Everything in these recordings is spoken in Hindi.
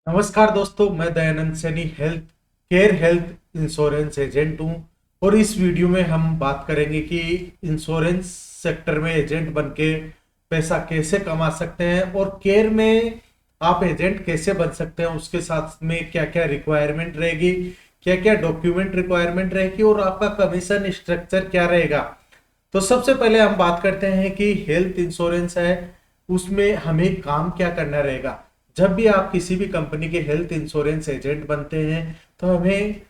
नमस्कार दोस्तों, मैं Dayanand Saini health insurance agent हूं। और इस वीडियो में हम बात करेंगे कि इंश्योरेंस सेक्टर में एजेंट बन के पैसा कैसे कमा सकते हैं और केयर में आप एजेंट कैसे बन सकते हैं। उसके साथ में क्या क्या रिक्वायरमेंट रहेगी, क्या क्या डॉक्यूमेंट रिक्वायरमेंट रहेगी और आपका कमीशन स्ट्रक्चर क्या रहेगा। तो सबसे पहले हम बात करते हैं कि हेल्थ इंश्योरेंस है, उसमें हमें काम क्या करना रहेगा। जब भी आप किसी भी कंपनी के हेल्थ इंश्योरेंस एजेंट बनते हैं तो हमें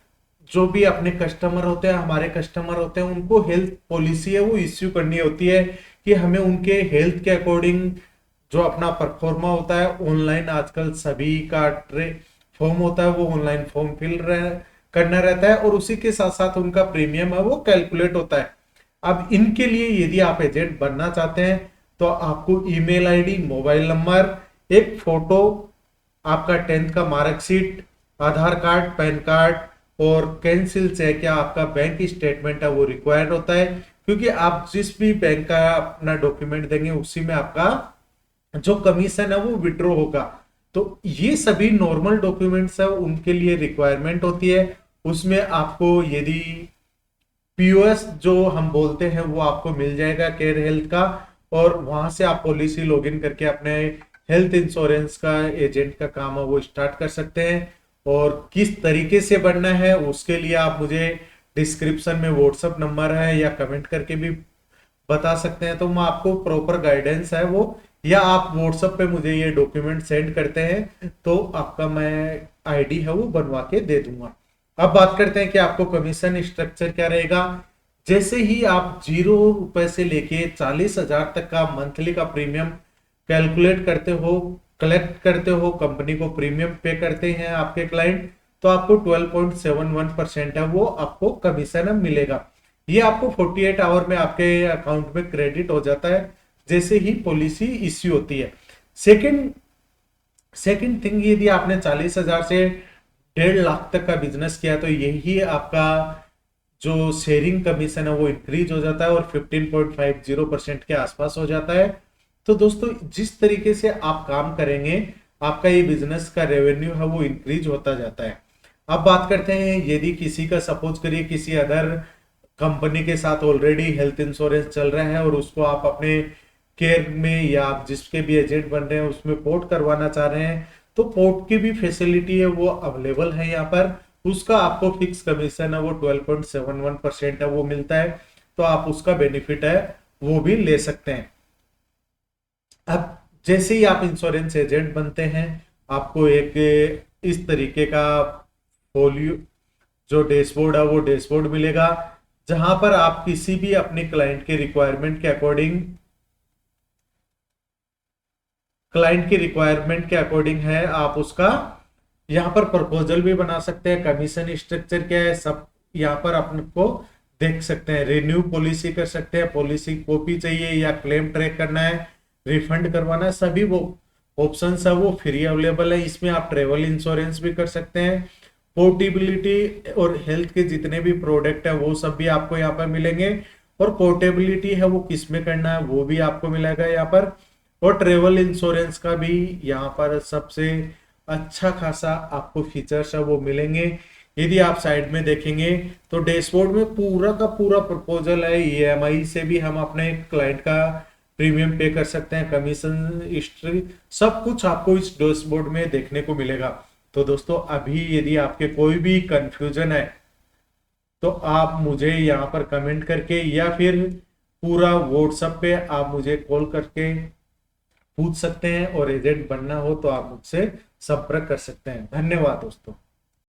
जो भी अपने कस्टमर होते हैं, हमारे कस्टमर होते हैं, उनको हेल्थ पॉलिसी है वो इश्यू करनी होती है कि हमें उनके हेल्थ के अकॉर्डिंग जो अपना परफॉर्मा होता है। ऑनलाइन आजकल सभी का फॉर्म होता है, वो ऑनलाइन फॉर्म करना रहता है और उसी के साथ साथ उनका प्रीमियम है वो कैलकुलेट होता है। अब इनके लिए यदि आप एजेंट बनना चाहते हैं तो आपको ईमेल आईडी, मोबाइल नंबर, एक फोटो, आपका 10th का मार्कशीट, आधार कार्ड, पैन कार्ड और कैंसिल चेक या आपका बैंक स्टेटमेंट है वो रिक्वायर्ड होता है। क्योंकि आप जिस भी बैंक का अपना डॉक्यूमेंट देंगे उसी में आपका जो कमीशन है वो विड्रॉ होगा। तो ये सभी नॉर्मल डॉक्यूमेंट्स है, उनके लिए रिक्वायरमेंट होती है। उसमें आपको यदि पीओएस जो हम बोलते हैं वो आपको मिल जाएगा केयर हेल्थ का, और वहां से आप पॉलिसी लॉगिन करके अपने हेल्थ इंश्योरेंस का एजेंट का काम है वो स्टार्ट कर सकते हैं। और किस तरीके से बनना है उसके लिए आप मुझे डिस्क्रिप्शन में व्हाट्सएप नंबर है या कमेंट करके भी बता सकते हैं, तो मैं आपको प्रॉपर गाइडेंस है वो, या आप व्हाट्सएप पे मुझे ये डॉक्यूमेंट सेंड करते हैं तो आपका मैं आईडी है वो बनवा के दे दूंगा। अब बात करते हैं कि आपको कमीशन स्ट्रक्चर क्या रहेगा। जैसे ही आप 0 रुपए से लेके 40,000 तक का मंथली का प्रीमियम कैलकुलेट करते हो, कलेक्ट करते हो, कंपनी को प्रीमियम पे करते हैं आपके क्लाइंट, तो आपको 12.71% है वो आपको कमीशन मिलेगा। ये आपको 48 आवर में आपके अकाउंट में क्रेडिट हो जाता है जैसे ही पॉलिसी इश्यू होती है। सेकंड सेकंड थिंग, यदि आपने 40,000 से 1.5 लाख तक का बिजनेस किया तो यही आपका जो शेयरिंग कमीशन है वो इंक्रीज हो जाता है और 15.50% के आसपास हो जाता है। तो दोस्तों, जिस तरीके से आप काम करेंगे आपका ये बिजनेस का रेवेन्यू है वो इंक्रीज होता जाता है। अब बात करते हैं, यदि किसी का सपोज करिए किसी अदर कंपनी के साथ ऑलरेडी हेल्थ इंश्योरेंस चल रहा है और उसको आप अपने केयर में या आप जिसके भी एजेंट बन रहे हैं उसमें पोर्ट करवाना चाह रहे हैं, तो पोर्ट की भी फैसिलिटी है वो अवेलेबल है यहाँ पर। उसका आपको फिक्स कमीशन है वो 12.71% है वो मिलता है, तो आप उसका बेनिफिट है वो भी ले सकते हैं। अब जैसे ही आप इंश्योरेंस एजेंट बनते हैं आपको एक इस तरीके का फोलियो जो डैशबोर्ड है वो डैशबोर्ड मिलेगा, जहां पर आप किसी भी अपने क्लाइंट की रिक्वायरमेंट के अकॉर्डिंग है आप उसका यहाँ पर प्रपोजल भी बना सकते हैं। कमीशन स्ट्रक्चर क्या है सब यहाँ पर अपने को देख सकते हैं। रिन्यू पॉलिसी कर सकते हैं, पॉलिसी कॉपी चाहिए या क्लेम ट्रैक करना है, रिफंड करवाना है, सभी वो ऑप्शंस है वो फ्री अवेलेबल है। इसमें आप ट्रेवल इंश्योरेंस भी कर सकते हैं। पोर्टेबिलिटी और हेल्थ के जितने भी प्रोडक्ट है वो सब भी आपको यहाँ पर मिलेंगे, और पोर्टेबिलिटी है वो किस में करना है वो भी आपको मिलेगा यहाँ पर। और ट्रेवल इंश्योरेंस का भी यहाँ पर सबसे अच्छा खासा आपको फीचर्स है वो मिलेंगे। यदि आप साइड में देखेंगे तो डैशबोर्ड में पूरा का पूरा प्रपोजल है। ईएमआई से भी हम अपने क्लाइंट का प्रीमियम पे कर सकते हैं, कमीशन हिस्ट्री सब कुछ आपको इस डैशबोर्ड में देखने को मिलेगा। तो दोस्तों, अभी यदि आपके कोई भी कंफ्यूजन है तो आप मुझे यहाँ पर कमेंट करके या फिर पूरा व्हाट्सएप पे आप मुझे कॉल करके पूछ सकते हैं, और एजेंट बनना हो तो आप मुझसे संपर्क कर सकते हैं। धन्यवाद दोस्तों।